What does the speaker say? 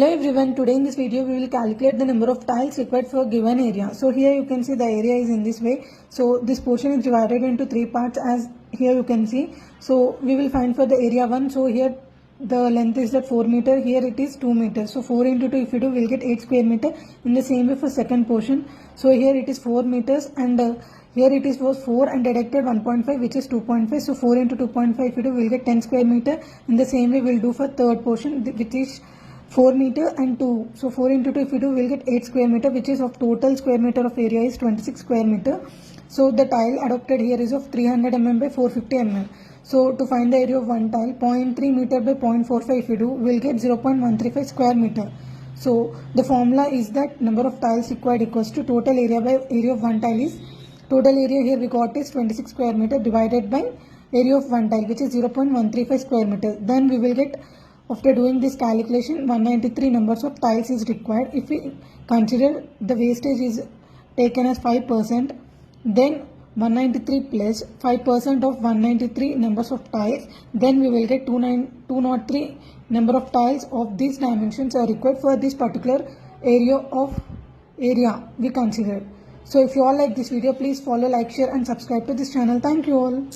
Hello everyone, today in this video we will calculate the number of tiles required for a given area. So here you can see the area is in this way. So this portion is divided into three parts as here you can see. So we will find for the area 1. So here the length is that 4 meter, here it is 2 meters. So 4 into 2 if you do we'll get 8 square meter. In the same way for second portion. So here it is 4 meters and here it is was 4 and deducted 1.5 which is 2.5. So 4 into 2.5 if you do we'll get 10 square meter. In the same way we'll do for third portion which is 4 meter and 2. So 4 into 2 if we do we'll get 8 square meter which is of total square meter of area is 26 square meter. So the tile adopted here is of 300 mm by 450 mm. So to find the area of one tile 0.3 meter by 0.45 if we do we'll get 0.135 square meter. So the formula is that number of tiles required equals to total area by area of one tile is total area here we got is 26 square meter divided by area of one tile which is 0.135 square meter. Then we will get after doing this calculation 193 numbers of tiles is required. If we consider the wastage is taken as 5%, then 193 plus 5% of 193 numbers of tiles, then we will get 203 number of tiles of these dimensions are required for this particular area we considered. So if you all like this video, please follow, like, share and subscribe to this channel. Thank you all.